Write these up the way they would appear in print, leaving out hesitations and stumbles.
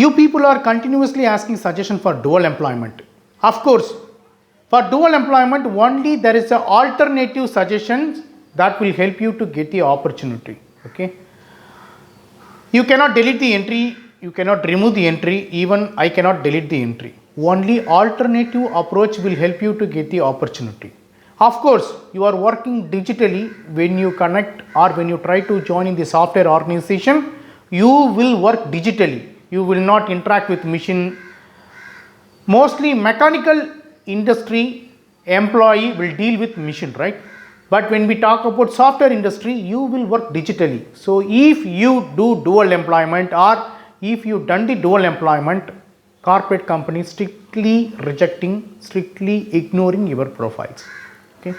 You people are continuously asking suggestion for dual employment. Of course, for dual employment only there is a alternative suggestions that will help you to get the opportunity. Okay. You cannot delete the entry, you cannot remove the entry, even I cannot delete the entry. Only alternative approach will help you to get the opportunity. Of course, you are working digitally when you connect or when you try to join in the software organization, you will work digitally. You will not interact with machine. Mostly mechanical industry employee will deal with machine, right? But when we talk about software industry, you will work digitally. So if you do dual employment or if you done the dual employment, corporate companies strictly rejecting, strictly ignoring your profiles. Okay.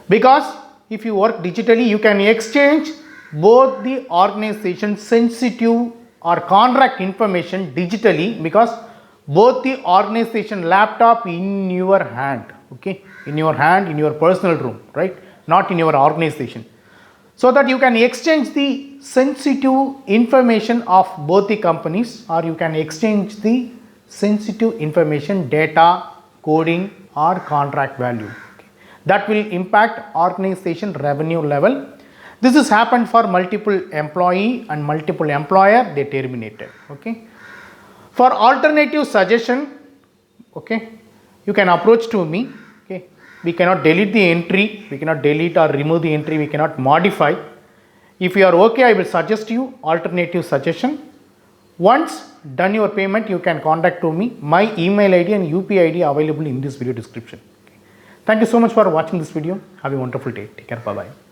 Because if you work digitally, you can exchange both the organization sensitive or contract information digitally, because both the organization laptop in your hand, okay, in your hand, in your personal room, right, not in your organization, so that you can exchange the sensitive information of both the companies, or you can exchange the sensitive information, data, coding or contract value. Okay. That will impact organization revenue level. This has happened for multiple employee and multiple employer, they terminated. Okay. For alternative suggestion, okay, you can approach to me. Okay. We cannot delete the entry, we cannot delete or remove the entry, we cannot modify. If you are okay, I will suggest you alternative suggestion. Once done your payment, you can contact to me. My email ID and UPI ID available in this video description. Okay. Thank you so much for watching this video. Have a wonderful day. Take care. Bye bye.